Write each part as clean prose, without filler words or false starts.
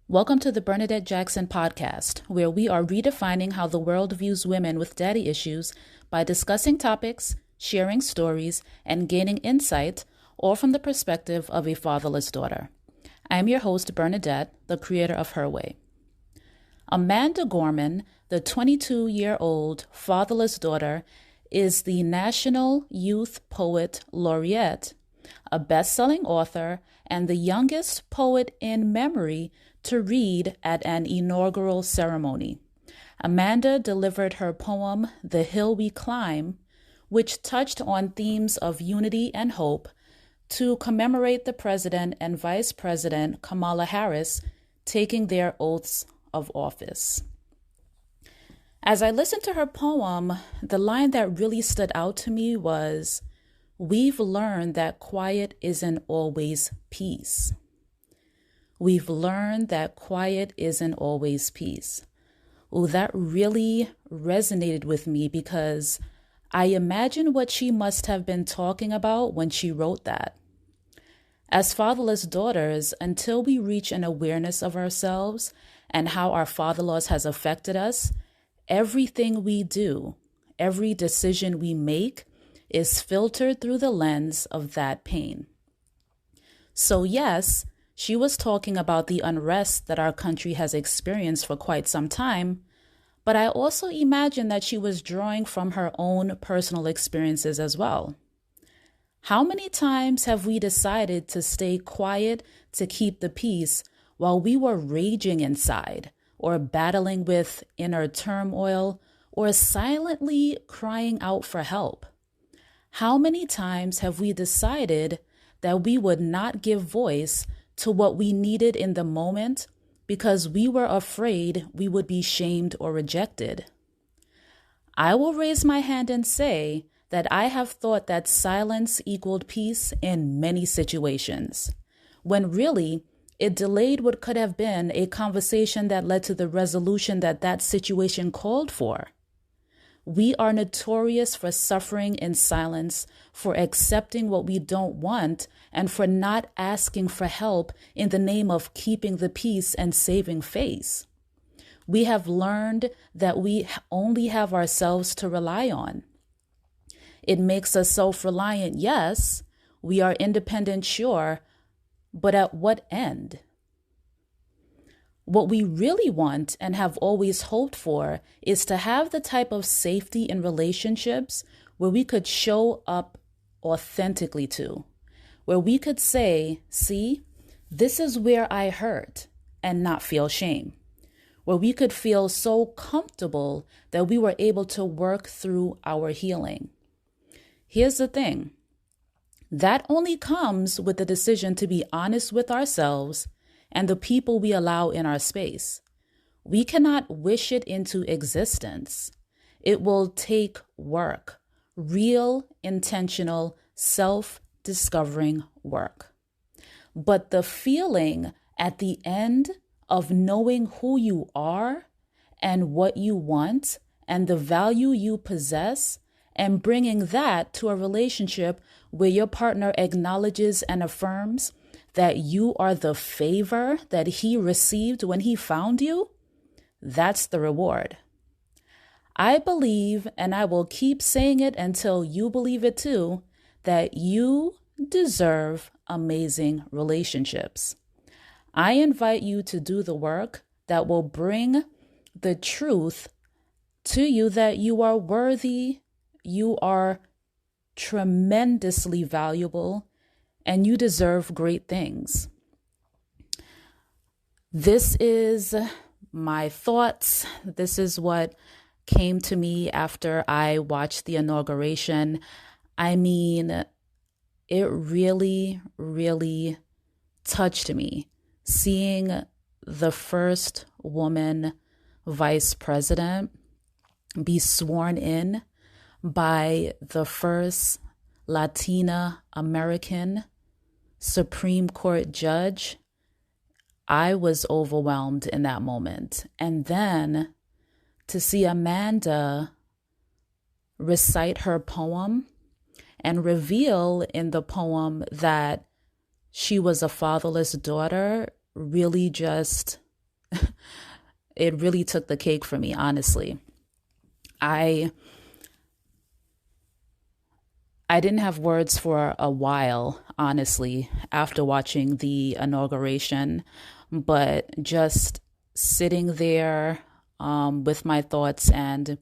Welcome to the Bernadette Jackson Podcast, where we are redefining how the world views women with daddy issues by discussing topics, sharing stories, and gaining insight, all from the perspective of a fatherless daughter. I am your host, Bernadette, the creator of Her Way. Amanda Gorman, the 22-year-old fatherless daughter, is the National Youth Poet Laureate, a best-selling author, and the youngest poet in memory to read at an inaugural ceremony. Amanda delivered her poem, The Hill We Climb, which touched on themes of unity and hope, to commemorate the President and Vice President Kamala Harris taking their oaths of office. As I listened to her poem, the line that really stood out to me was, "We've learned that quiet isn't always peace." We've learned that quiet isn't always peace. Oh, that really resonated with me because I imagine what she must have been talking about when she wrote that. As fatherless daughters, until we reach an awareness of ourselves and how our father loss has affected us, everything we do, every decision we make is filtered through the lens of that pain. So yes, she was talking about the unrest that our country has experienced for quite some time, but I also imagine that she was drawing from her own personal experiences as well. How many times have we decided to stay quiet to keep the peace while we were raging inside, or battling with inner turmoil, or silently crying out for help? How many times have we decided that we would not give voice to what we needed in the moment because we were afraid we would be shamed or rejected? I will raise my hand and say that I have thought that silence equaled peace in many situations, when really it delayed what could have been a conversation that led to the resolution that that situation called for. We are notorious for suffering in silence, for accepting what we don't want, and for not asking for help in the name of keeping the peace and saving face. We have learned that we only have ourselves to rely on. It makes us self-reliant, yes. We are independent, sure, but at what end? What we really want and have always hoped for is to have the type of safety in relationships where we could show up authentically to, where we could say, see, this is where I hurt, and not feel shame, where we could feel so comfortable that we were able to work through our healing. Here's the thing. That only comes with the decision to be honest with ourselves and the people we allow in our space. We cannot wish it into existence. It will take work, real, intentional, self-discovering work. But the feeling at the end of knowing who you are and what you want and the value you possess, and bringing that to a relationship where your partner acknowledges and affirms that you are the favor that he received when he found you, that's the reward. I believe, and I will keep saying it until you believe it too, that you deserve amazing relationships. I invite you to do the work that will bring the truth to you that you are worthy, you are tremendously valuable, and you deserve great things. This is my thoughts. This is what came to me after I watched the inauguration. I mean, it really, really touched me seeing the first woman vice president be sworn in by the first Latina American Supreme Court judge. I was overwhelmed in that moment. And then to see Amanda recite her poem and reveal in the poem that she was a fatherless daughter really just it really took the cake for me, honestly. I didn't have words for a while, honestly, after watching the inauguration, but just sitting there with my thoughts and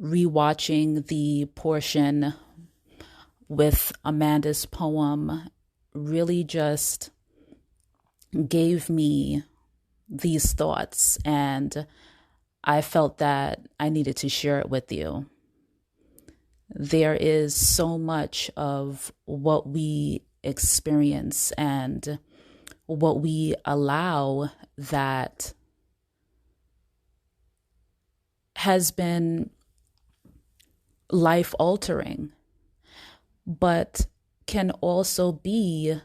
rewatching the portion with Amanda's poem really just gave me these thoughts, and I felt that I needed to share it with you. There is so much of what we experience and what we allow that has been life altering, but can also be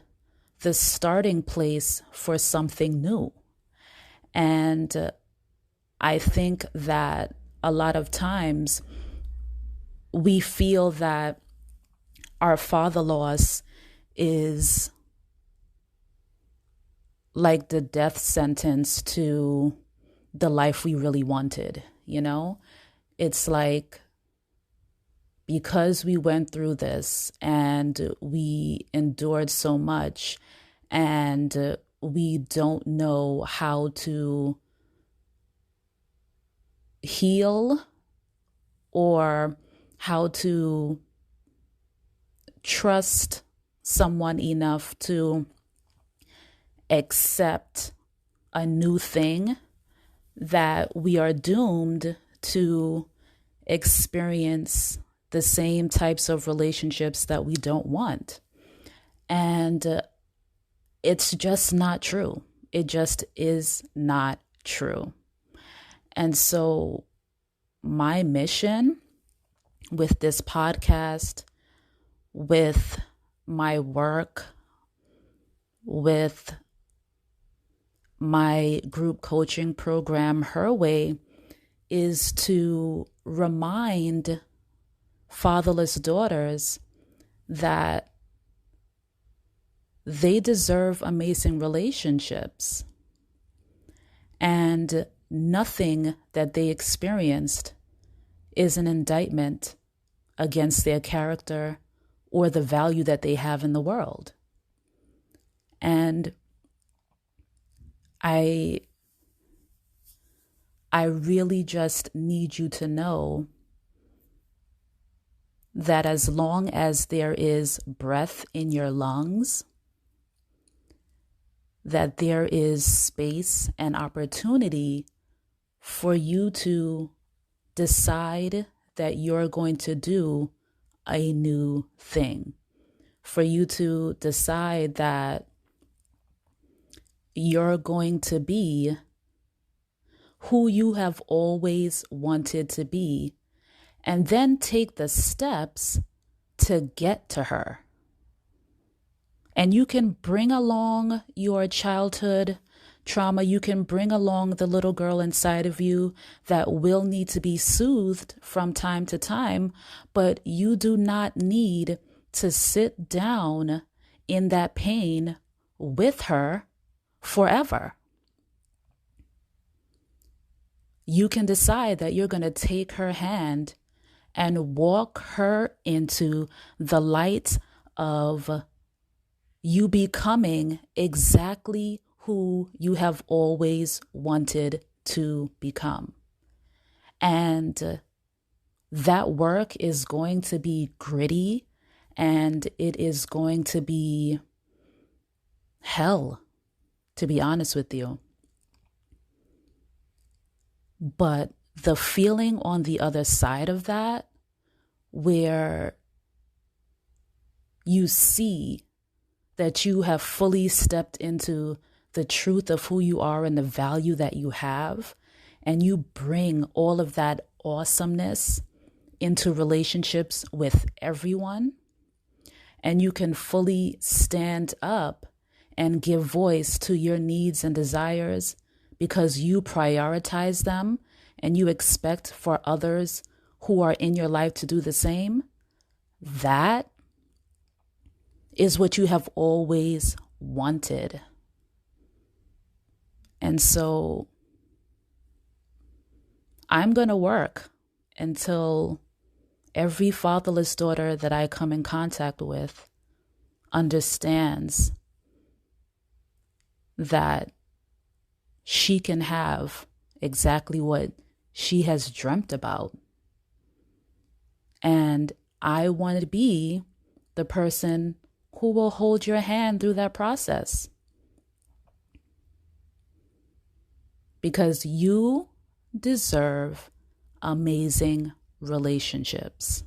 the starting place for something new. And I think that a lot of times we feel that our father loss is like the death sentence to the life we really wanted, you know? It's like, because we went through this and we endured so much and we don't know how to heal or how to trust someone enough to accept a new thing, that we are doomed to experience the same types of relationships that we don't want. And it's just not true. It just is not true. And so my mission with this podcast, with my work, with my group coaching program, Her Way, is to remind fatherless daughters that they deserve amazing relationships, and nothing that they experienced is an indictment against their character or the value that they have in the world. And I really just need you to know that as long as there is breath in your lungs, that there is space and opportunity for you to decide that you're going to do a new thing, for you to decide that you're going to be who you have always wanted to be, and then take the steps to get to her. And you can bring along your childhood trauma. You can bring along the little girl inside of you that will need to be soothed from time to time, but you do not need to sit down in that pain with her forever. You can decide that you're going to take her hand and walk her into the light of you becoming exactly who you have always wanted to become. And that work is going to be gritty, and it is going to be hell, to be honest with you. But the feeling on the other side of that, where you see that you have fully stepped into the truth of who you are and the value that you have, and you bring all of that awesomeness into relationships with everyone, and you can fully stand up and give voice to your needs and desires because you prioritize them and you expect for others who are in your life to do the same. That is what you have always wanted. And so I'm going to work until every fatherless daughter that I come in contact with understands that she can have exactly what she has dreamt about. And I want to be the person who will hold your hand through that process. Because you deserve amazing relationships.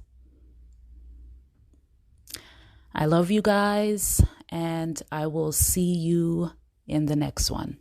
I love you guys, and I will see you in the next one.